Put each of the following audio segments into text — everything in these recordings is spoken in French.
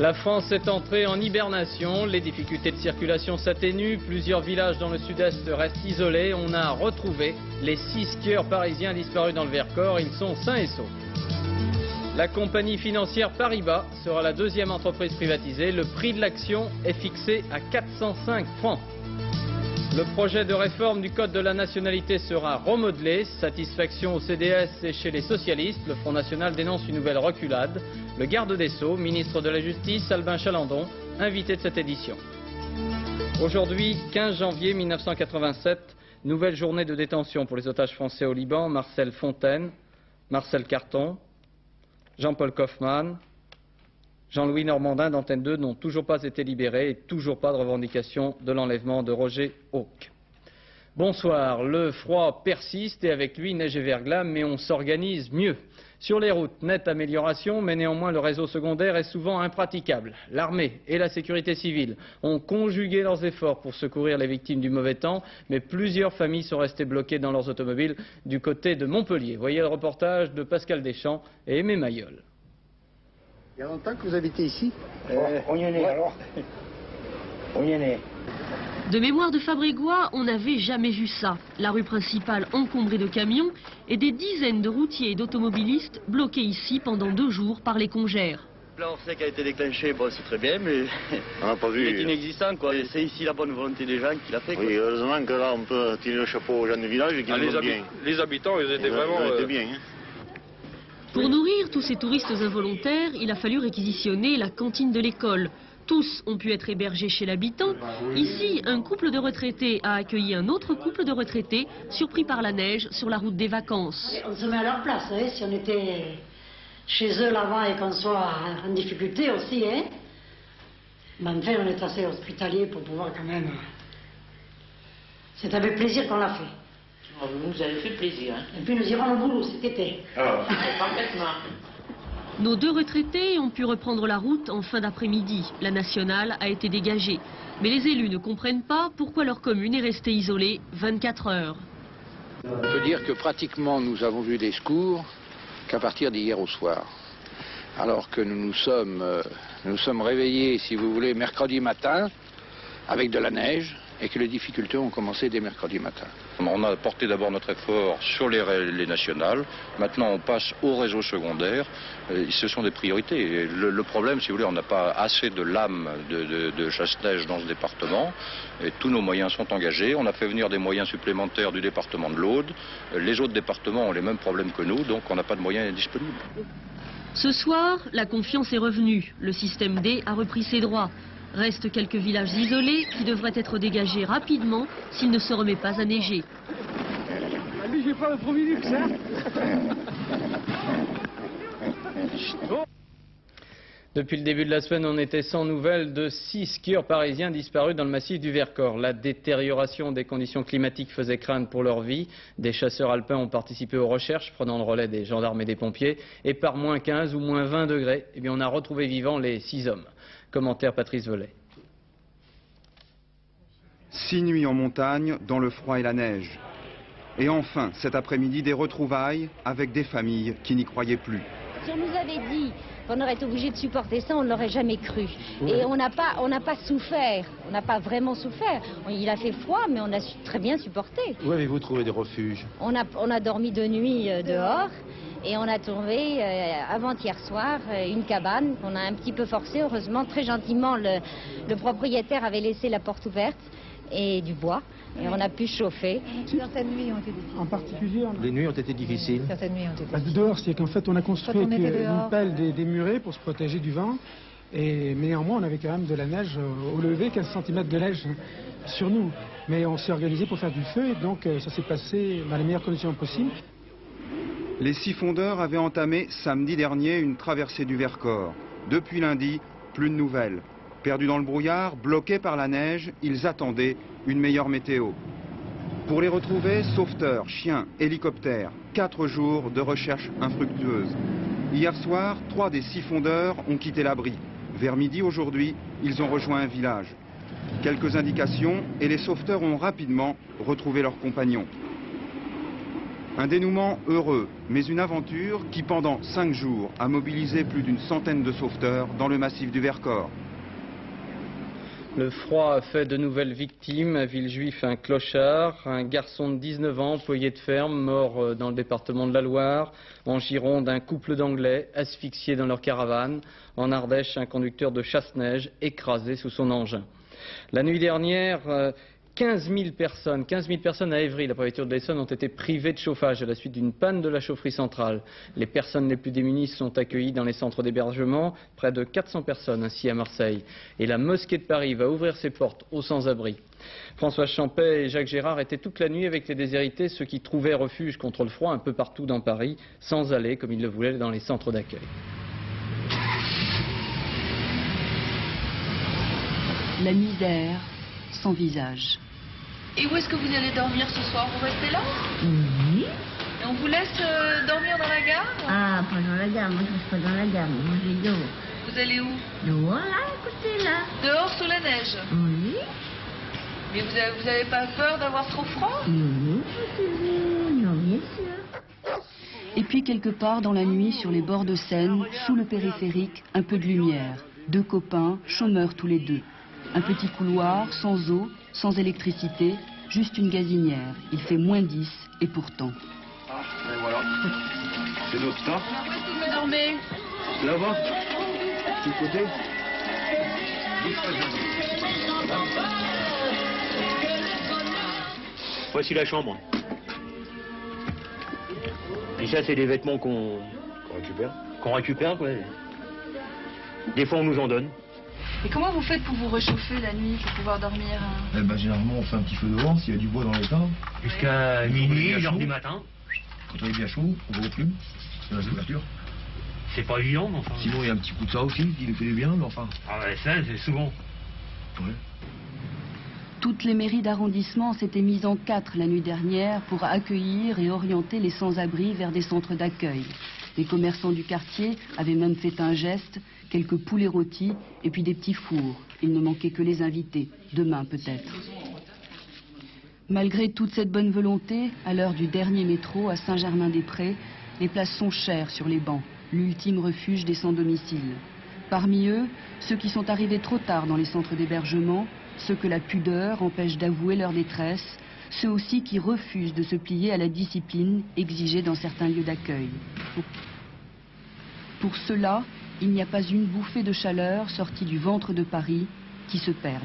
La France est entrée en hibernation, les difficultés de circulation s'atténuent, plusieurs villages dans le sud-est restent isolés. On a retrouvé les 6 skieurs parisiens disparus dans le Vercors, ils sont sains et saufs. La compagnie financière Paribas sera la 2e entreprise privatisée. Le prix de l'action est fixé à 405 francs. Le projet de réforme du Code de la nationalité sera remodelé. Satisfaction au CDS et chez les socialistes. Le Front National dénonce une nouvelle reculade. Le garde des Sceaux, ministre de la Justice, Albin Chalandon, invité de cette édition. Aujourd'hui, 15 janvier 1987, nouvelle journée de détention pour les otages français au Liban. Marcel Fontaine, Marcel Carton, Jean-Paul Kaufmann, Jean-Louis Normandin d'Antenne 2 n'ont toujours pas été libérés et toujours pas de revendication de l'enlèvement de Roger Hawk. Bonsoir, le froid persiste et avec lui neige et verglas, mais on s'organise mieux. Sur les routes, nette amélioration, mais néanmoins le réseau secondaire est souvent impraticable. L'armée et la sécurité civile ont conjugué leurs efforts pour secourir les victimes du mauvais temps, mais plusieurs familles sont restées bloquées dans leurs automobiles du côté de Montpellier. Voyez le reportage de Pascal Deschamps et Aimé Mayol. Il y a longtemps que vous habitez ici? On y est né alors. On y est né. De mémoire de Fabrégois, on n'avait jamais vu ça. La rue principale encombrée de camions et des dizaines de routiers et d'automobilistes bloqués ici pendant 2 jours par les congères. Là, on sait qu'a été déclenché, bon, c'est très bien, mais On n'a pas vu. c'est inexistant, quoi. C'est ici la bonne volonté des gens qui l'a fait, quoi. Oui, heureusement que là, on peut tirer le chapeau aux gens du village et qu'ils vont bien. Les habitants, ils étaient vraiment... Ils étaient bien, hein. Pour nourrir tous ces touristes involontaires, il a fallu réquisitionner la cantine de l'école. Tous ont pu être hébergés chez l'habitant. Ici, un couple de retraités a accueilli un autre couple de retraités surpris par la neige sur la route des vacances. On se met à leur place, hein, si on était chez eux là-bas et qu'on soit en difficulté aussi. Hein. Ben, enfin, on est assez hospitalier pour pouvoir quand même... C'est avec plaisir qu'on l'a fait. Vous nous avez fait plaisir. Hein. Et puis nous irons au boulot cet été. Parfaitement. Nos 2 retraités ont pu reprendre la route en fin d'après-midi. La nationale a été dégagée. Mais les élus ne comprennent pas pourquoi leur commune est restée isolée 24 heures. On peut dire que pratiquement nous avons vu des secours qu'à partir d'hier au soir. Alors que nous nous sommes réveillés, si vous voulez, mercredi matin avec de la neige et que les difficultés ont commencé dès mercredi matin. On a porté d'abord notre effort sur les nationales, maintenant on passe au réseau secondaire, ce sont des priorités. Le problème, si vous voulez, on n'a pas assez de lames de chasse-neige dans ce département, et tous nos moyens sont engagés, on a fait venir des moyens supplémentaires du département de l'Aude, les autres départements ont les mêmes problèmes que nous, donc on n'a pas de moyens disponibles. Ce soir, la confiance est revenue. Le système D a repris ses droits. Restent quelques villages isolés qui devraient être dégagés rapidement s'il ne se remet pas à neiger. Lui, j'ai pas le premier luxe, hein. Depuis le début de la semaine, on était sans nouvelles de 6 skieurs parisiens disparus dans le massif du Vercors. La détérioration des conditions climatiques faisait craindre pour leur vie. Des chasseurs alpins ont participé aux recherches, prenant le relais des gendarmes et des pompiers. Et par moins 15 ou moins 20 degrés, eh bien, on a retrouvé vivants les 6 hommes. Commentaire Patrice Velay. 6 nuits en montagne, dans le froid et la neige. Et enfin, cet après-midi, des retrouvailles avec des familles qui n'y croyaient plus. Si on nous avait dit qu'on aurait été obligé de supporter ça, on ne l'aurait jamais cru. Et on n'a pas souffert, on n'a pas vraiment souffert. Il a fait froid, mais on a très bien supporté. Où avez-vous trouvé des refuges? On a dormi 2 nuits dehors. Et on a trouvé avant-hier soir une cabane qu'on a un petit peu forcée. Heureusement, très gentiment, le propriétaire avait laissé la porte ouverte et du bois. Et on a pu chauffer. Certaines nuits ont été difficiles. En particulier, les nuits ont été difficiles. Certaines nuits ont été difficiles. Dehors, c'est qu'en fait, on a construit une pelle, des murets pour se protéger du vent. Mais néanmoins, on avait quand même de la neige au lever, 15 cm de neige sur nous. Mais on s'est organisé pour faire du feu et donc ça s'est passé dans les meilleures conditions possibles. Les 6 fondeurs avaient entamé samedi dernier une traversée du Vercors. Depuis lundi, plus de nouvelles. Perdus dans le brouillard, bloqués par la neige, ils attendaient une meilleure météo. Pour les retrouver, sauveteurs, chiens, hélicoptères, 4 jours de recherche infructueuse. Hier soir, 3 des 6 fondeurs ont quitté l'abri. Vers midi aujourd'hui, ils ont rejoint un village. Quelques indications et les sauveteurs ont rapidement retrouvé leurs compagnons. Un dénouement heureux, mais une aventure qui, pendant 5 jours, a mobilisé plus d'une centaine de sauveteurs dans le massif du Vercors. Le froid a fait de nouvelles victimes. À Villejuif, un clochard, un garçon de 19 ans, employé de ferme, mort dans le département de la Loire. En Gironde, un couple d'Anglais asphyxiés dans leur caravane. En Ardèche, un conducteur de chasse-neige écrasé sous son engin. La nuit dernière, 15 000 personnes à Évry, la préfecture de l'Essonne, ont été privées de chauffage à la suite d'une panne de la chaufferie centrale. Les personnes les plus démunies sont accueillies dans les centres d'hébergement, près de 400 personnes ainsi à Marseille. Et la mosquée de Paris va ouvrir ses portes aux sans-abri. François Champet et Jacques Gérard étaient toute la nuit avec les déshérités, ceux qui trouvaient refuge contre le froid un peu partout dans Paris, sans aller, comme ils le voulaient, dans les centres d'accueil. La misère sans visage. Et où est-ce que vous allez dormir ce soir? Vous restez là? Oui. Et on vous laisse dormir dans la gare? Ah, pas dans la gare, moi je reste pas dans la gare, moi je vais dehors. Vous allez où? Dehors, là, écoutez, là. Dehors sous la neige? Oui. Mais vous avez pas peur d'avoir trop froid? Non, bien sûr. Et puis quelque part dans la nuit, sur les bords de Seine, sous le périphérique, un peu de lumière. 2 copains, chômeurs tous les deux. Un petit couloir, sans eau, sans électricité, juste une gazinière. Il fait -10 et pourtant. Ah, et voilà. C'est notre temps. Où est-ce que vous dormez? Là-bas. Du côté. Voici la chambre. Et ça, c'est des vêtements qu'on récupère. Qu'on récupère, quoi. Des fois, on nous en donne. Et comment vous faites pour vous réchauffer la nuit, pour pouvoir dormir? Eh ben, généralement, on fait un petit feu dehors, s'il y a du bois dans les tas. Jusqu'à minuit, 1h du matin. Quand on est bien chaud, on va au plume, c'est la couverture. C'est pas évident, mais enfin... Sinon, il y a un petit coup de ça aussi, qui nous fait du bien, mais enfin... Ah ouais, ça, c'est souvent. Ouais. Toutes les mairies d'arrondissement s'étaient mises en 4 la nuit dernière pour accueillir et orienter les sans-abri vers des centres d'accueil. Les commerçants du quartier avaient même fait un geste, quelques poulets rôtis et puis des petits fours. Il ne manquait que les invités, demain peut-être. Malgré toute cette bonne volonté, à l'heure du dernier métro à Saint-Germain-des-Prés, les places sont chères sur les bancs, l'ultime refuge des sans-domicile. Parmi eux, ceux qui sont arrivés trop tard dans les centres d'hébergement, ceux que la pudeur empêche d'avouer leur détresse, ceux aussi qui refusent de se plier à la discipline exigée dans certains lieux d'accueil. Pour cela, il n'y a pas une bouffée de chaleur sortie du ventre de Paris qui se perde.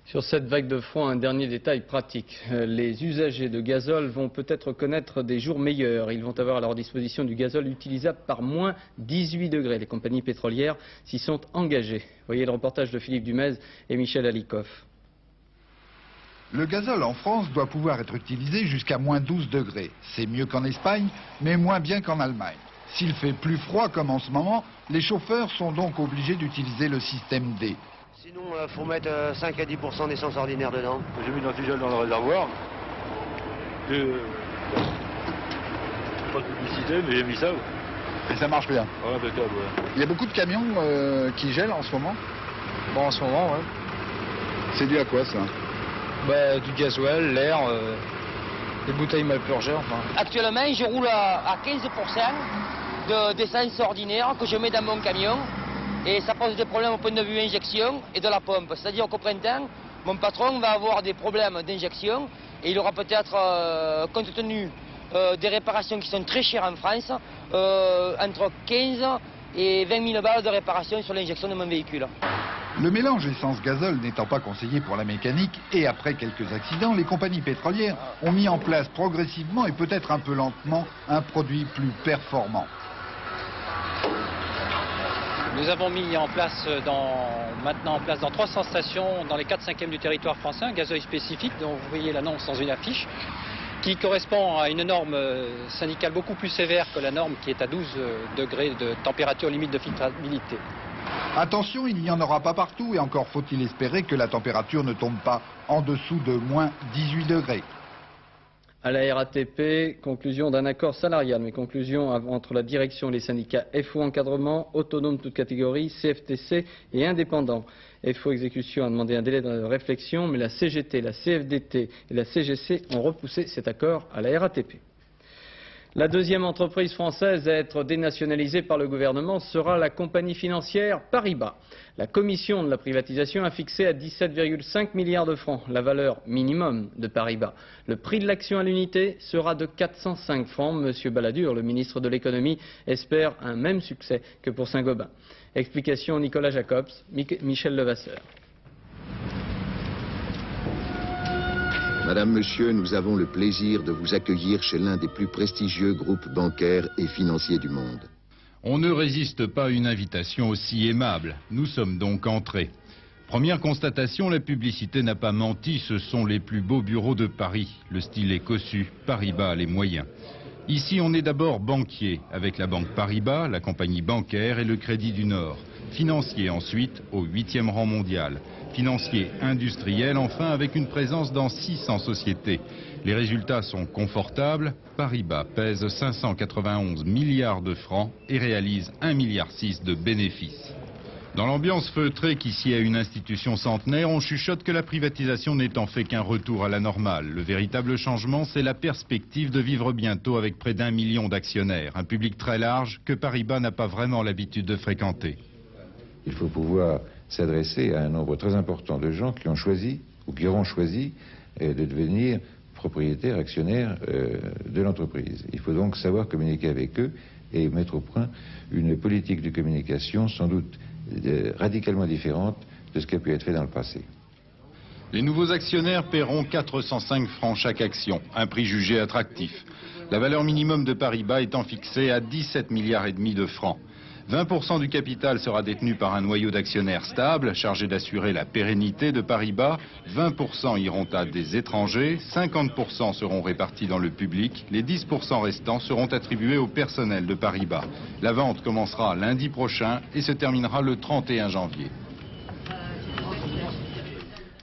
Sur cette vague de froid, un dernier détail pratique. Les usagers de gazole vont peut-être connaître des jours meilleurs. Ils vont avoir à leur disposition du gazole utilisable par -18 degrés. Les compagnies pétrolières s'y sont engagées. Voyez le reportage de Philippe Dumez et Michel Alikoff. Le gazole en France doit pouvoir être utilisé jusqu'à -12 degrés. C'est mieux qu'en Espagne, mais moins bien qu'en Allemagne. S'il fait plus froid comme en ce moment, les chauffeurs sont donc obligés d'utiliser le système D. Sinon, il faut mettre 5 à 10% d'essence ordinaire dedans. J'ai mis l'antigel dans le réservoir. Pas de publicité, mais j'ai mis ça. Et ça marche bien. Ouais, impeccable, ouais. Il y a beaucoup de camions qui gèlent en ce moment. Bon, en ce moment, ouais. C'est dû à quoi, ça? Bah, du gasoil, l'air, des bouteilles mal purgées, enfin. Actuellement, je roule à 15% d'essence ordinaire que je mets dans mon camion. Et ça pose des problèmes au point de vue injection et de la pompe. C'est-à-dire qu'au printemps, mon patron va avoir des problèmes d'injection et il aura peut-être, compte tenu des réparations qui sont très chères en France, entre 15 et 20 000 balles de réparation sur l'injection de mon véhicule. Le mélange essence-gazole n'étant pas conseillé pour la mécanique et après quelques accidents, les compagnies pétrolières ont mis en place progressivement et peut-être un peu lentement un produit plus performant. Nous avons mis maintenant en place dans 300 stations dans les 4/5e du territoire français un gazoil spécifique dont vous voyez l'annonce dans une affiche qui correspond à une norme syndicale beaucoup plus sévère que la norme qui est à 12 degrés de température limite de filtrabilité. Attention, il n'y en aura pas partout et encore faut-il espérer que la température ne tombe pas en dessous de -18 degrés. À la RATP, conclusion d'un accord salarial, mais conclusion entre la direction et les syndicats FO Encadrement, autonomes toutes catégories, CFTC et indépendants. FO Exécution a demandé un délai de réflexion, mais la CGT, la CFDT et la CGC ont repoussé cet accord à la RATP. La deuxième entreprise française à être dénationalisée par le gouvernement sera la compagnie financière Paribas. La commission de la privatisation a fixé à 17,5 milliards de francs la valeur minimum de Paribas. Le prix de l'action à l'unité sera de 405 francs. Monsieur Balladur, le ministre de l'économie, espère un même succès que pour Saint-Gobain. Explication Nicolas Jacobs, Michel Levasseur. Madame, Monsieur, nous avons le plaisir de vous accueillir chez l'un des plus prestigieux groupes bancaires et financiers du monde. On ne résiste pas à une invitation aussi aimable. Nous sommes donc entrés. Première constatation, la publicité n'a pas menti. Ce sont les plus beaux bureaux de Paris. Le style est cossu. Paribas a les moyens. Ici, on est d'abord banquier, avec la banque Paribas, la compagnie bancaire et le Crédit du Nord. Financier ensuite, au 8e rang mondial. Financier industriel, enfin, avec une présence dans 600 sociétés. Les résultats sont confortables. Paribas pèse 591 milliards de francs et réalise 1,6 milliard de bénéfices. Dans l'ambiance feutrée qui sied à une institution centenaire, on chuchote que la privatisation n'est en fait qu'un retour à la normale. Le véritable changement, c'est la perspective de vivre bientôt avec près d'1 million d'actionnaires. Un public très large que Paribas n'a pas vraiment l'habitude de fréquenter. Il faut pouvoir s'adresser à un nombre très important de gens qui ont choisi ou qui auront choisi de devenir propriétaires, actionnaires de l'entreprise. Il faut donc savoir communiquer avec eux et mettre au point une politique de communication sans doute radicalement différente de ce qui a pu être fait dans le passé. Les nouveaux actionnaires paieront 405 francs chaque action, un prix jugé attractif. La valeur minimum de Paribas étant fixée à 17,5 milliards de francs. 20% du capital sera détenu par un noyau d'actionnaires stable, chargé d'assurer la pérennité de Paribas. 20% iront à des étrangers, 50% seront répartis dans le public, les 10% restants seront attribués au personnel de Paribas. La vente commencera lundi prochain et se terminera le 31 janvier.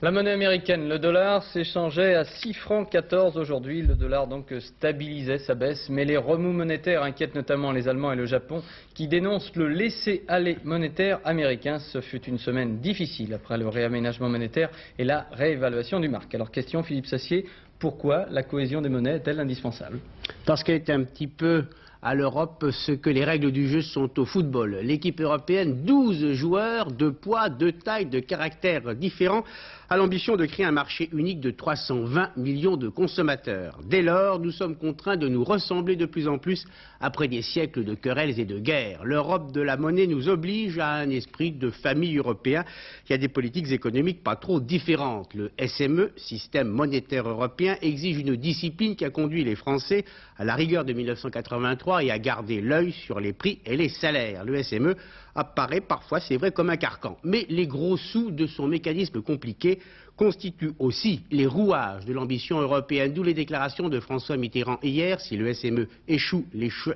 La monnaie américaine, le dollar, s'échangeait à 6 francs 14 aujourd'hui. Le dollar donc stabilisait sa baisse, mais les remous monétaires inquiètent notamment les Allemands et le Japon qui dénoncent le laisser-aller monétaire américain. Ce fut une semaine difficile après le réaménagement monétaire et la réévaluation du mark. Alors question Philippe Sassier, pourquoi la cohésion des monnaies est-elle indispensable? Parce qu'elle est un petit peu à l'Europe ce que les règles du jeu sont au football. L'équipe européenne, 12 joueurs de poids, de taille, de caractères différents, a l'ambition de créer un marché unique de 320 millions de consommateurs. Dès lors, nous sommes contraints de nous ressembler de plus en plus après des siècles de querelles et de guerres. L'Europe de la monnaie nous oblige à un esprit de famille européen qui a des politiques économiques pas trop différentes. Le SME, système monétaire européen, exige une discipline qui a conduit les Français à la rigueur de 1983 et à garder l'œil sur les prix et les salaires. Le SME apparaît parfois, c'est vrai, comme un carcan. Mais les gros sous de son mécanisme compliqué constituent aussi les rouages de l'ambition européenne, d'où les déclarations de François Mitterrand hier: si le SME échoue,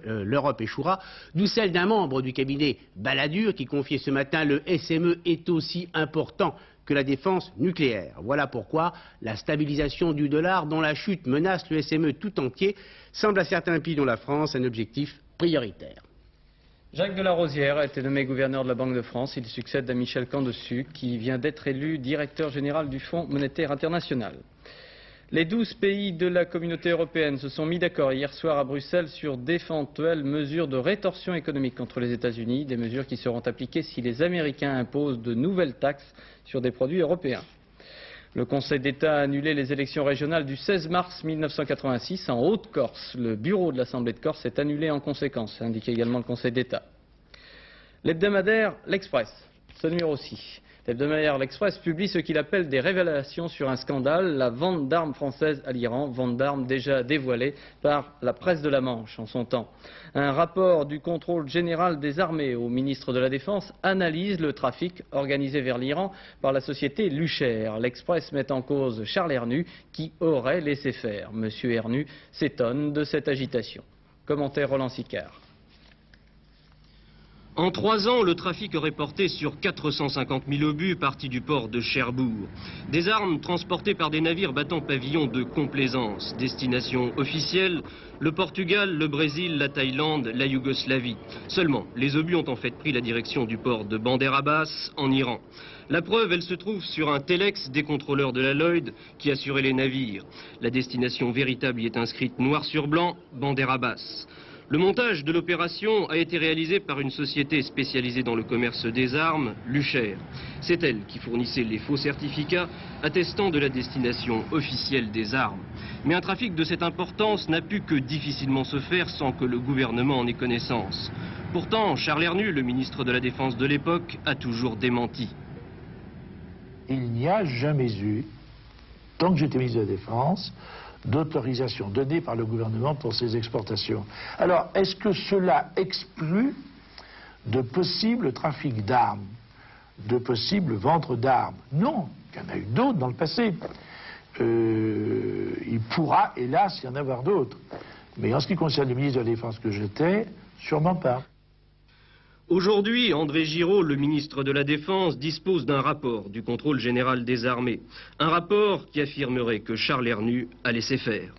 l'Europe échouera, d'où celle d'un membre du cabinet Balladur qui confiait ce matin: le SME est aussi important que la défense nucléaire. Voilà pourquoi la stabilisation du dollar, dont la chute menace le SME tout entier, semble à certains pays dont la France un objectif prioritaire. Jacques Delarosière a été nommé gouverneur de la Banque de France. Il succède à Michel Candesu, qui vient d'être élu directeur général du Fonds monétaire international. Les 12 pays de la communauté européenne se sont mis d'accord hier soir à Bruxelles sur d'éventuelles mesures de rétorsion économique contre les États-Unis, des mesures qui seront appliquées si les Américains imposent de nouvelles taxes sur des produits européens. Le Conseil d'État a annulé les élections régionales du 16 mars 1986 en Haute-Corse. Le bureau de l'Assemblée de Corse est annulé en conséquence, indique également le Conseil d'État. L'hebdomadaire L'Express, ce numéro-ci. L'hebdomadaire L'Express publie ce qu'il appelle des révélations sur un scandale, la vente d'armes françaises à l'Iran, vente d'armes déjà dévoilée par la presse de la Manche en son temps. Un rapport du contrôle général des armées au ministre de la Défense analyse le trafic organisé vers l'Iran par la société Lucher. L'Express met en cause Charles Hernu qui aurait laissé faire. Monsieur Hernu s'étonne de cette agitation. Commentaire Roland Sicard. En 3 ans, le trafic aurait porté sur 450 000 obus partis du port de Cherbourg. Des armes transportées par des navires battant pavillon de complaisance. Destination officielle, le Portugal, le Brésil, la Thaïlande, la Yougoslavie. Seulement, les obus ont en fait pris la direction du port de Bandar Abbas, en Iran. La preuve, elle se trouve sur un telex des contrôleurs de la Lloyd qui assuraient les navires. La destination véritable y est inscrite noir sur blanc, Bandar Abbas. Le montage de l'opération a été réalisé par une société spécialisée dans le commerce des armes, Lucher. C'est elle qui fournissait les faux certificats attestant de la destination officielle des armes. Mais un trafic de cette importance n'a pu que difficilement se faire sans que le gouvernement en ait connaissance. Pourtant, Charles Hernu, le ministre de la Défense de l'époque, a toujours démenti. Il n'y a jamais eu, tant que j'étais ministre de la Défense, d'autorisation donnée par le gouvernement pour ces exportations. Alors, est-ce que cela exclut de possibles trafics d'armes, de possibles ventes d'armes? Non, il y en a eu d'autres dans le passé. Il pourra, hélas, y en avoir d'autres. Mais en ce qui concerne le ministre de la Défense que j'étais, sûrement pas. Aujourd'hui, André Giraud, le ministre de la Défense, dispose d'un rapport du contrôle général des armées. Un rapport qui affirmerait que Charles Hernu a laissé faire.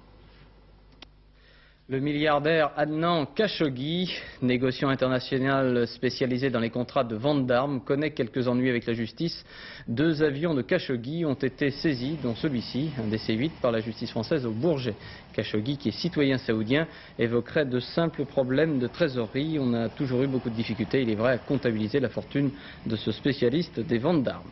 Le milliardaire Adnan Khashoggi, négociant international spécialisé dans les contrats de vente d'armes, connaît quelques ennuis avec la justice. 2 avions de Khashoggi ont été saisis, dont celui-ci, un des C-8, par la justice française au Bourget. Khashoggi, qui est citoyen saoudien, évoquerait de simples problèmes de trésorerie. On a toujours eu beaucoup de difficultés, il est vrai, à comptabiliser la fortune de ce spécialiste des ventes d'armes.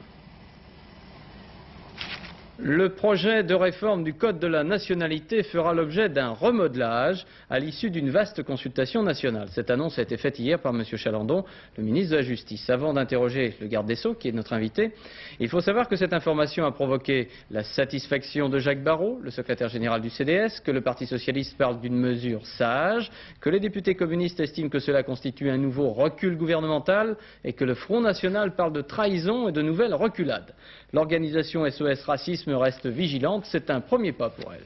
Le projet de réforme du Code de la nationalité fera l'objet d'un remodelage à l'issue d'une vaste consultation nationale. Cette annonce a été faite hier par M. Chalandon, le ministre de la Justice. Avant d'interroger le garde des Sceaux, qui est notre invité, il faut savoir que cette information a provoqué la satisfaction de Jacques Barrot, le secrétaire général du CDS, que le Parti socialiste parle d'une mesure sage, que les députés communistes estiment que cela constitue un nouveau recul gouvernemental et que le Front national parle de trahison et de nouvelles reculades. L'organisation SOS Racisme reste vigilante, c'est un premier pas pour elle.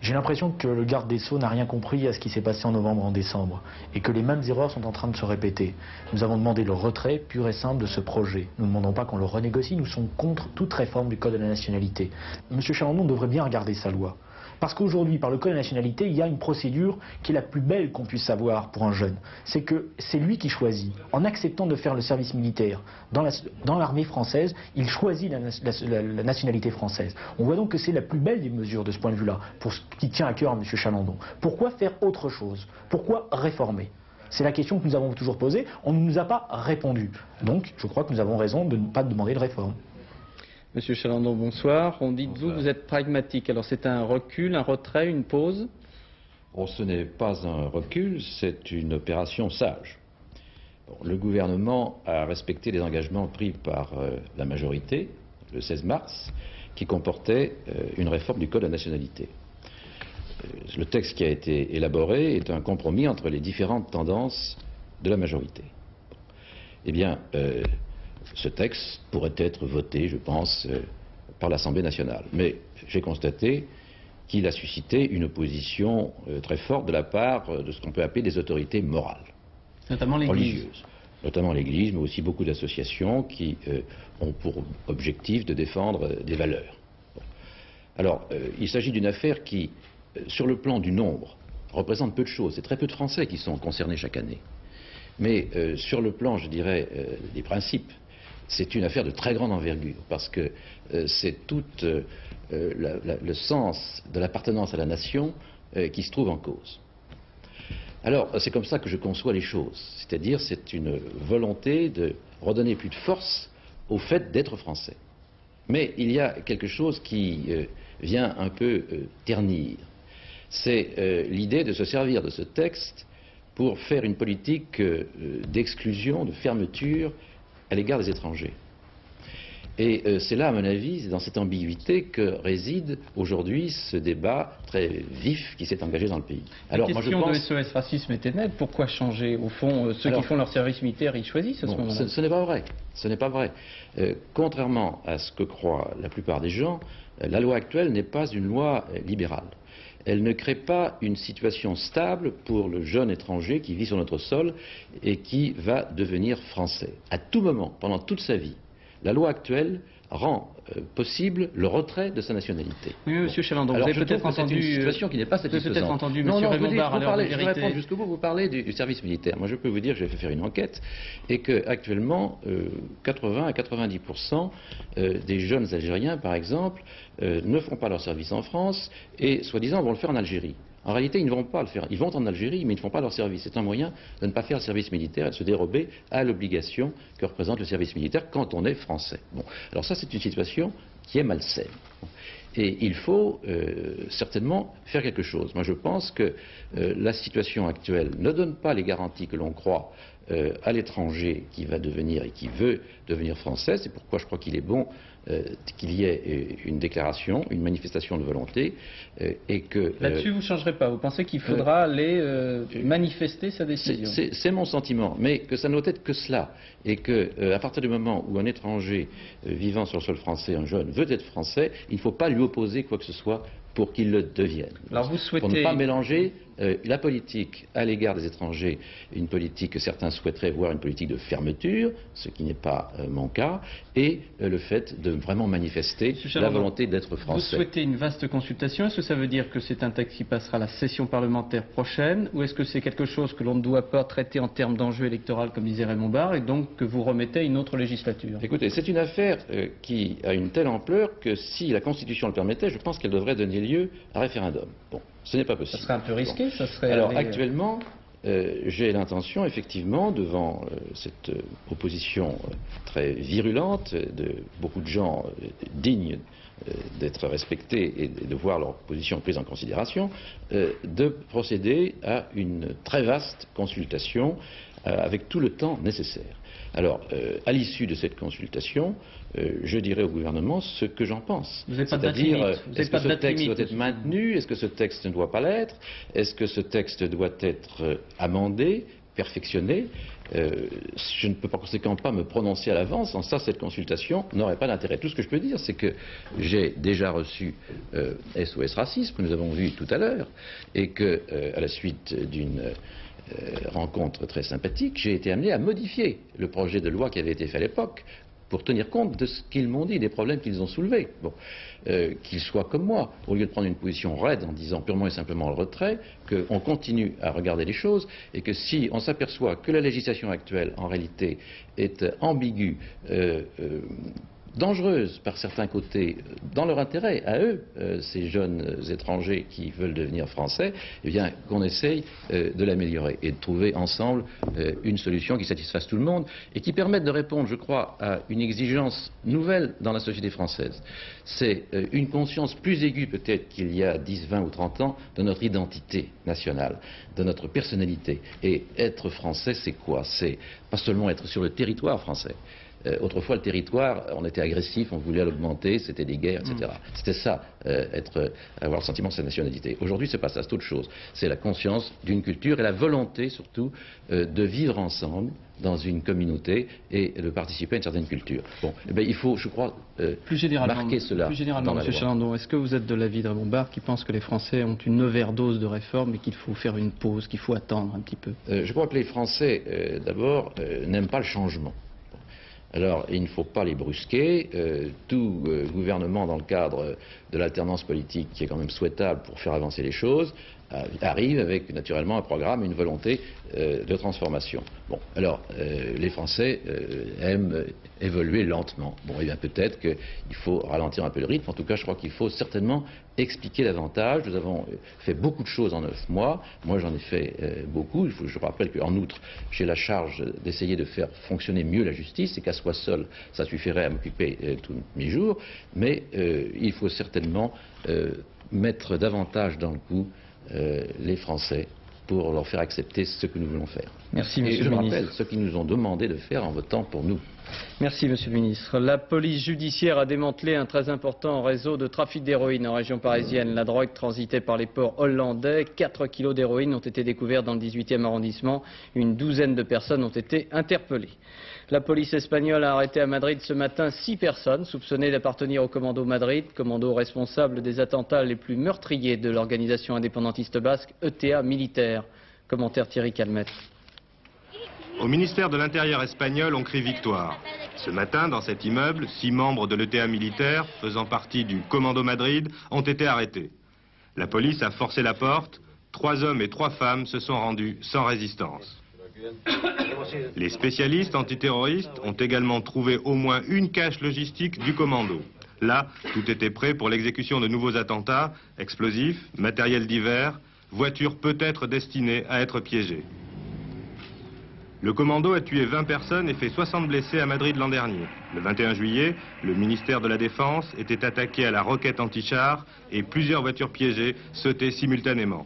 J'ai l'impression que le garde des Sceaux n'a rien compris à ce qui s'est passé en novembre et en décembre, et que les mêmes erreurs sont en train de se répéter. Nous avons demandé le retrait pur et simple de ce projet. Nous ne demandons pas qu'on le renégocie, nous sommes contre toute réforme du Code de la nationalité. M. Chalandon devrait bien regarder sa loi. Parce qu'aujourd'hui, par le Code de la nationalité, il y a une procédure qui est la plus belle qu'on puisse avoir pour un jeune. C'est que c'est lui qui choisit. En acceptant de faire le service militaire dans l'armée française, il choisit la nationalité française. On voit donc que c'est la plus belle des mesures de ce point de vue-là, pour ce qui tient à cœur à M. Chalandon. Pourquoi faire autre chose? Pourquoi réformer? C'est la question que nous avons toujours posée. On ne nous a pas répondu. Donc, je crois que nous avons raison de ne pas demander de réforme. Monsieur Chalandon, bonsoir. On dit de vous, vous êtes pragmatique. Alors c'est un recul, un retrait, une pause? Oh, ce n'est pas un recul, c'est une opération sage. Bon, le gouvernement a respecté les engagements pris par la majorité, le 16 mars, qui comportait une réforme du Code de la nationalité. Le texte qui a été élaboré est un compromis entre les différentes tendances de la majorité. Bon. Eh bien, ce texte pourrait être voté, je pense, par l'Assemblée nationale. Mais j'ai constaté qu'il a suscité une opposition très forte de la part de ce qu'on peut appeler des autorités morales. Notamment l'Église. Religieuses. Notamment l'Église, mais aussi beaucoup d'associations qui ont pour objectif de défendre des valeurs. Bon. Alors, il s'agit d'une affaire qui, sur le plan du nombre, représente peu de choses. C'est très peu de Français qui sont concernés chaque année. Mais sur le plan, je dirais, des principes, c'est une affaire de très grande envergure, parce que c'est tout le sens de l'appartenance à la nation qui se trouve en cause. Alors, c'est comme ça que je conçois les choses, c'est-à-dire c'est une volonté de redonner plus de force au fait d'être français. Mais il y a quelque chose qui vient un peu ternir, c'est l'idée de se servir de ce texte pour faire une politique d'exclusion, de fermeture à l'égard des étrangers. Et c'est là, à mon avis, dans cette ambiguïté que réside aujourd'hui ce débat très vif qui s'est engagé dans le pays. Alors, la question de SOS Racisme était nette. Pourquoi changer? Au fond, ceux qui font leur service militaire, ils choisissent à ce moment-là. Ce n'est pas vrai. Ce n'est pas vrai. Contrairement à ce que croient la plupart des gens, la loi actuelle n'est pas une loi libérale. Elle ne crée pas une situation stable pour le jeune étranger qui vit sur notre sol et qui va devenir français. À tout moment, pendant toute sa vie, la loi actuelle rend possible le retrait de sa nationalité. Oui, monsieur Chalandon, vous avez peut-être entendu une situation qui n'est pas satisfaisante. Vous avez peut-être entendu monsieur Raymond Barre à l'heure de vérité. Je vais répondre jusqu'au bout. Vous parlez du service militaire. Moi, je peux vous dire que j'ai fait faire une enquête et qu'actuellement, 80 à 90% des jeunes Algériens, par exemple, ne font pas leur service en France et, soi-disant, vont le faire en Algérie. En réalité, ils ne vont pas le faire. Ils vont en Algérie, mais ils ne font pas leur service. C'est un moyen de ne pas faire le service militaire et de se dérober à l'obligation que représente le service militaire quand on est français. Bon. Alors ça, c'est une situation qui est malsaine. Et il faut certainement faire quelque chose. Moi, je pense que la situation actuelle ne donne pas les garanties que l'on croit à l'étranger qui va devenir et qui veut devenir français. C'est pourquoi je crois qu'il est bon qu'il y ait une déclaration, une manifestation de volonté et que... Là-dessus, vous ne changerez pas. Vous pensez qu'il faudra aller manifester sa décision? C'est mon sentiment, mais que ça ne doit être que cela. Et qu'à partir du moment où un étranger vivant sur le sol français, un jeune, veut être français, il ne faut pas lui opposer quoi que ce soit pour qu'il le devienne. Alors vous souhaitez... Pour ne pas mélanger la politique à l'égard des étrangers, une politique que certains souhaiteraient voir une politique de fermeture, ce qui n'est pas mon cas, et le fait de vraiment manifester la volonté d'être français. Vous souhaitez une vaste consultation. Est-ce que ça veut dire que c'est un texte qui passera à la session parlementaire prochaine, ou est-ce que c'est quelque chose que l'on ne doit pas traiter en termes d'enjeu électoral, comme disait Raymond Barre, et donc que vous remettez à une autre législature? Écoutez, c'est une affaire qui a une telle ampleur que si la Constitution le permettait, je pense qu'elle devrait donner lieu à référendum. Bon, ce n'est pas possible. Ça serait un peu risqué, bon. Ça serait... Alors actuellement, j'ai l'intention, effectivement, devant cette opposition très virulente de beaucoup de gens dignes d'être respectés et de voir leur position prise en considération, de procéder à une très vaste consultation avec tout le temps nécessaire. Alors, à l'issue de cette consultation, je dirai au gouvernement ce que j'en pense. C'est-à-dire, est-ce que ce texte doit être maintenu? Est-ce que ce texte ne doit pas l'être? Est-ce que ce texte doit être amendé, perfectionné? Je ne peux par conséquent pas me prononcer à l'avance. En ça, cette consultation n'aurait pas d'intérêt. Tout ce que je peux dire, c'est que j'ai déjà reçu SOS Racisme, que nous avons vu tout à l'heure, et que, à la suite d'une rencontre très sympathique, j'ai été amené à modifier le projet de loi qui avait été fait à l'époque pour tenir compte de ce qu'ils m'ont dit, des problèmes qu'ils ont soulevés. Bon, qu'ils soient comme moi, au lieu de prendre une position raide en disant purement et simplement le retrait, qu'on continue à regarder les choses et que si on s'aperçoit que la législation actuelle, en réalité, est ambiguë, dangereuse par certains côtés, dans leur intérêt, à eux, ces jeunes étrangers qui veulent devenir français, eh bien, qu'on essaye de l'améliorer et de trouver ensemble une solution qui satisfasse tout le monde et qui permette de répondre, je crois, à une exigence nouvelle dans la société française. C'est une conscience plus aiguë peut-être qu'il y a 10, 20 ou 30 ans de notre identité nationale, de notre personnalité. Et être français, c'est quoi? C'est pas seulement être sur le territoire français. Autrefois, le territoire, on était agressif, on voulait l'augmenter, c'était des guerres, etc. C'était ça, avoir le sentiment de sa nationalité. Aujourd'hui, c'est pas ça, c'est autre chose. C'est la conscience d'une culture et la volonté, surtout, de vivre ensemble dans une communauté et de participer à une certaine culture. Bon, eh bien, il faut, je crois, marquer cela. Plus généralement, M. Chalandon, est-ce que vous êtes de l'avis de Raymond Barre qui pense que les Français ont une overdose de réformes et qu'il faut faire une pause, qu'il faut attendre un petit peu? Je crois que les Français, d'abord, n'aiment pas le changement. Alors, il ne faut pas les brusquer. Tout gouvernement, dans le cadre de l'alternance politique, qui est quand même souhaitable pour faire avancer les choses, arrive avec naturellement un programme, une volonté de transformation. Bon, alors, les Français aiment évoluer lentement. Bon, et bien peut-être qu'il faut ralentir un peu le rythme. En tout cas, je crois qu'il faut certainement expliquer davantage. Nous avons fait beaucoup de choses en 9 mois. Moi, j'en ai fait beaucoup. Je rappelle qu'en outre, j'ai la charge d'essayer de faire fonctionner mieux la justice et qu'à soi seul, ça suffirait à m'occuper tous mes jours. Mais il faut certainement mettre davantage dans le coup les Français pour leur faire accepter ce que nous voulons faire. Merci, Monsieur le ministre. ministre. Je rappelle ce qu'ils nous ont demandé de faire en votant pour nous. Merci, Monsieur le Ministre. La police judiciaire a démantelé un très important réseau de trafic d'héroïne en région parisienne. La drogue transitait par les ports hollandais. 4 kilos d'héroïne ont été découverts dans le 18e arrondissement. Une douzaine de personnes ont été interpellées. La police espagnole a arrêté à Madrid ce matin 6 personnes soupçonnées d'appartenir au Commando Madrid, commando responsable des attentats les plus meurtriers de l'organisation indépendantiste basque ETA militaire. Commentaire Thierry Calmette. Au ministère de l'Intérieur espagnol, on crie victoire. Ce matin, dans cet immeuble, 6 membres de l'ETA militaire, faisant partie du Commando Madrid, ont été arrêtés. La police a forcé la porte. 3 hommes et 3 femmes se sont rendus sans résistance. Les spécialistes antiterroristes ont également trouvé au moins une cache logistique du commando. Là, tout était prêt pour l'exécution de nouveaux attentats, explosifs, matériel divers, voitures peut-être destinées à être piégées. Le commando a tué 20 personnes et fait 60 blessés à Madrid l'an dernier. Le 21 juillet, le ministère de la Défense était attaqué à la roquette anti-char et plusieurs voitures piégées sautaient simultanément.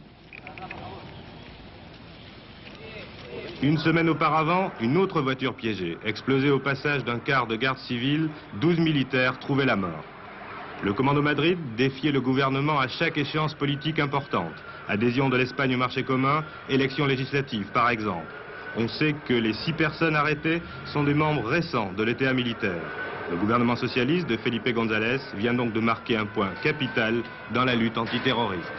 Une semaine auparavant, une autre voiture piégée, explosée au passage d'un car de garde civile, 12 militaires trouvaient la mort. Le commando Madrid défiait le gouvernement à chaque échéance politique importante. Adhésion de l'Espagne au marché commun, élections législatives par exemple. On sait que les 6 personnes arrêtées sont des membres récents de l'ETA militaire. Le gouvernement socialiste de Felipe González vient donc de marquer un point capital dans la lutte antiterroriste.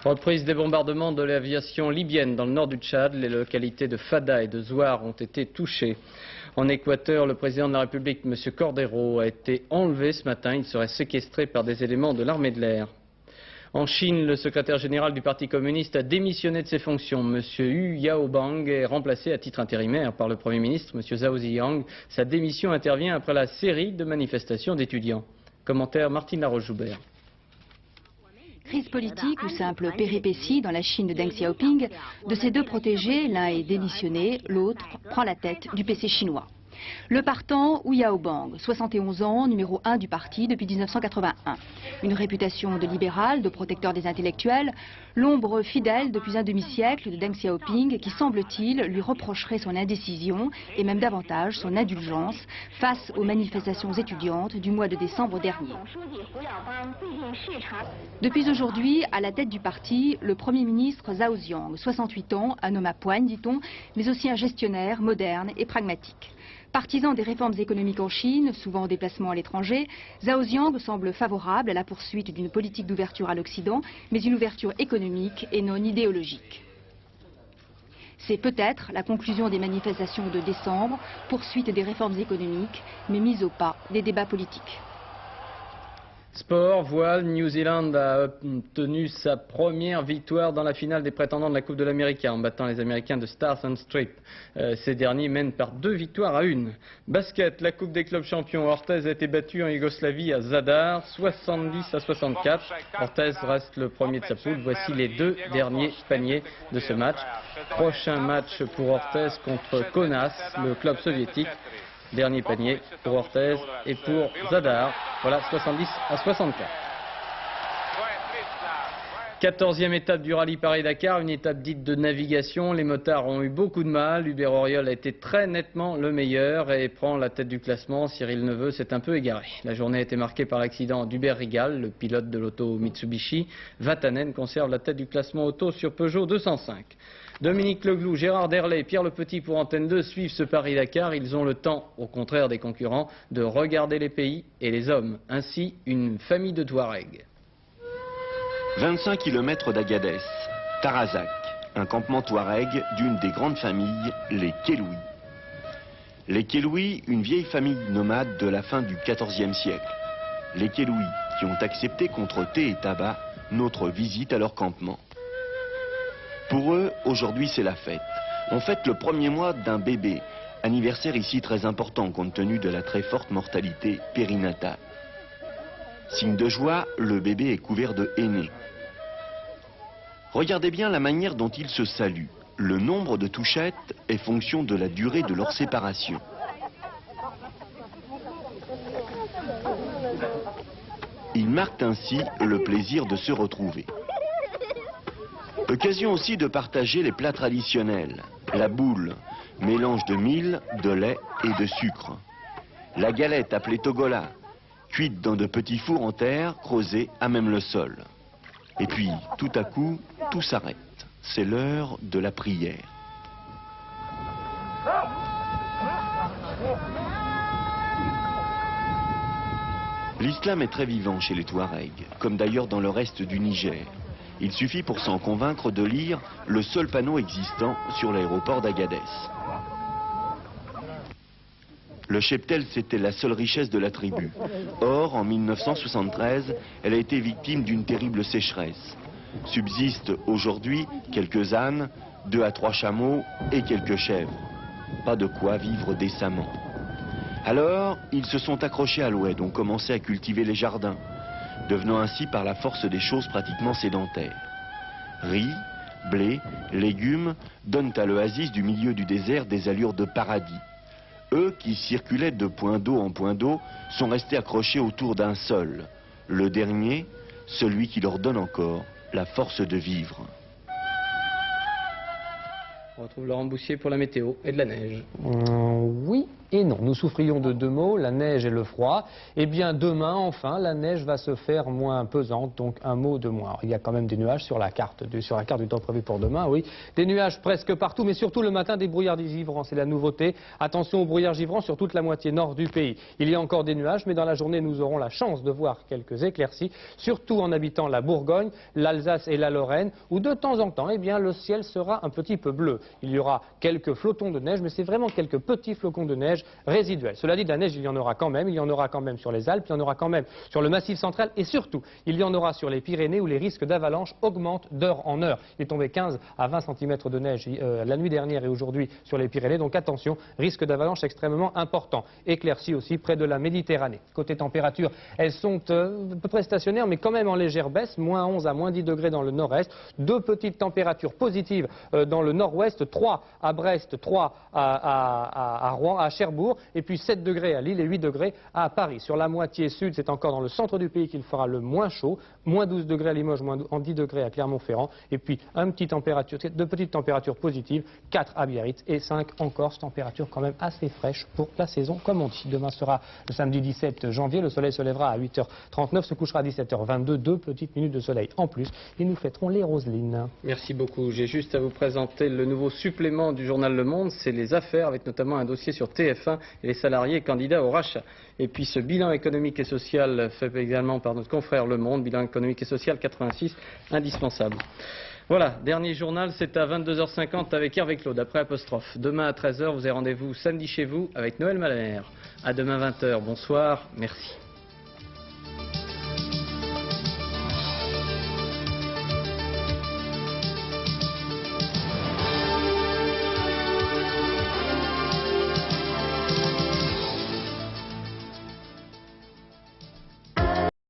Reprise des bombardements de l'aviation libyenne dans le nord du Tchad. Les localités de Fada et de Zouar ont été touchées. En Équateur, le président de la République, M. Cordero, a été enlevé ce matin. Il serait séquestré par des éléments de l'armée de l'air. En Chine, le secrétaire général du Parti communiste a démissionné de ses fonctions. M. Hu Yaobang est remplacé à titre intérimaire par le Premier ministre, M. Zhao Ziyang. Sa démission intervient après la série de manifestations d'étudiants. Commentaire Martine Laroche-Joubert. Crise politique ou simple péripétie dans la Chine de Deng Xiaoping, de ses 2 protégés, l'un est démissionné, l'autre prend la tête du PC chinois. Le partant, Hu Yaobang, 71 ans, numéro 1 du parti depuis 1981. Une réputation de libéral, de protecteur des intellectuels, l'ombre fidèle depuis un demi-siècle de Deng Xiaoping qui, semble-t-il, lui reprocherait son indécision et même davantage son indulgence face aux manifestations étudiantes du mois de décembre dernier. Depuis aujourd'hui, à la tête du parti, le Premier ministre Zhao Ziyang, 68 ans, un homme à poigne, dit-on, mais aussi un gestionnaire moderne et pragmatique. Partisan des réformes économiques en Chine, souvent en déplacement à l'étranger, Zhao Ziyang semble favorable à la poursuite d'une politique d'ouverture à l'Occident, mais une ouverture économique et non idéologique. C'est peut-être la conclusion des manifestations de décembre, poursuite des réformes économiques, mais mise au pas des débats politiques. Sport, voile, New Zealand a obtenu sa première victoire dans la finale des prétendants de la Coupe de l'Amérique en battant les Américains de Stars and Strip. Ces derniers mènent par 2 victoires à 1. Basket, la Coupe des clubs champions. Orthez a été battu en Yougoslavie à Zadar, 70-64. Orthez reste le premier de sa poule. Voici les 2 derniers paniers de ce match. Prochain match pour Orthez contre Kaunas, le club soviétique. Dernier panier pour Orthez et pour Zadar. Voilà, 70-64. 14e étape du rallye Paris-Dakar, une étape dite de navigation. Les motards ont eu beaucoup de mal. Hubert Auriol a été très nettement le meilleur et prend la tête du classement. Cyril Neveu s'est un peu égaré. La journée a été marquée par l'accident d'Hubert Rigal, le pilote de l'auto Mitsubishi. Vatanen conserve la tête du classement auto sur Peugeot 205. Dominique Leglou, Gérard Derlet et Pierre Le Petit pour Antenne 2 suivent ce Paris-Dakar. Ils ont le temps, au contraire des concurrents, de regarder les pays et les hommes. Ainsi, une famille de Touaregs. 25 km d'Agadez, Tarazak, un campement Touareg d'une des grandes familles, les Kéloui. Les Kéloui, une vieille famille nomade de la fin du XIVe siècle. Les Kéloui qui ont accepté contre thé et tabac notre visite à leur campement. Pour eux, aujourd'hui c'est la fête. On fête le 1er mois d'un bébé, anniversaire ici très important compte tenu de la très forte mortalité périnatale. Signe de joie, le bébé est couvert de henné. Regardez bien la manière dont ils se saluent. Le nombre de touchettes est fonction de la durée de leur séparation. Ils marquent ainsi le plaisir de se retrouver. Occasion aussi de partager les plats traditionnels. La boule, mélange de mil, de lait et de sucre. La galette appelée togola, cuite dans de petits fours en terre creusés à même le sol. Et puis, tout à coup, tout s'arrête. C'est l'heure de la prière. L'islam est très vivant chez les Touaregs, comme d'ailleurs dans le reste du Niger. Il suffit pour s'en convaincre de lire le seul panneau existant sur l'aéroport d'Agadez. Le cheptel, c'était la seule richesse de la tribu. Or, en 1973, elle a été victime d'une terrible sécheresse. Subsistent aujourd'hui quelques ânes, 2 à 3 chameaux et quelques chèvres. Pas de quoi vivre décemment. Alors, ils se sont accrochés à l'oued, ont commencé à cultiver les jardins, devenant ainsi par la force des choses pratiquement sédentaires. Riz, blé, légumes donnent à l'oasis du milieu du désert des allures de paradis. Eux qui circulaient de point d'eau en point d'eau sont restés accrochés autour d'un seul, le dernier, celui qui leur donne encore la force de vivre. On retrouve Laurent Boussier pour la météo et de la neige. Oui et non. Nous souffrions de 2 mots, la neige et le froid. Eh bien, demain, enfin, la neige va se faire moins pesante, donc un mot de moins. Alors, il y a quand même des nuages sur la carte du temps prévu pour demain, oui. Des nuages presque partout, mais surtout le matin, des brouillards givrants. C'est la nouveauté. Attention aux brouillards givrants sur toute la moitié nord du pays. Il y a encore des nuages, mais dans la journée, nous aurons la chance de voir quelques éclaircies, surtout en habitant la Bourgogne, l'Alsace et la Lorraine, où de temps en temps, eh bien, le ciel sera un petit peu bleu. Il y aura quelques flocons de neige, mais c'est vraiment quelques petits flocons de neige résiduels. Cela dit, de la neige, il y en aura quand même. Il y en aura quand même sur les Alpes, il y en aura quand même sur le Massif central et surtout, il y en aura sur les Pyrénées où les risques d'avalanche augmentent d'heure en heure. Il est tombé 15 à 20 cm de neige la nuit dernière et aujourd'hui sur les Pyrénées, donc attention, risque d'avalanche extrêmement important. Éclaircies aussi près de la Méditerranée. Côté température, elles sont à peu près stationnaires, mais quand même en légère baisse, moins 11 à moins 10 degrés dans le nord-est, 2 petites températures positives dans le nord-ouest, 3 à Brest, 3 à Rouen, à Cherbourg, et puis 7 degrés à Lille et 8 degrés à Paris. Sur la moitié sud, c'est encore dans le centre du pays qu'il fera le moins chaud, moins 12 degrés à Limoges, moins 10 degrés à Clermont-Ferrand, et puis 2 petites températures positives, 4 à Biarritz et 5 en Corse, température quand même assez fraîche pour la saison, comme on dit. Demain sera le samedi 17 janvier, le soleil se lèvera à 8h39, se couchera à 17h22, 2 petites minutes de soleil en plus, et nous fêterons les Roselines. Merci beaucoup. J'ai juste à vous présenter le nouveau supplément du journal Le Monde, c'est les affaires, avec notamment un dossier sur TF1 et les salariés candidats au rachat. Et puis ce bilan économique et social fait également par notre confrère Le Monde, bilan économique et social 86, indispensable. Voilà, dernier journal, c'est à 22h50 avec Hervé Claude, après apostrophe. Demain à 13h, vous avez rendez-vous samedi chez vous avec Noël Malaire. À demain 20h, bonsoir, merci.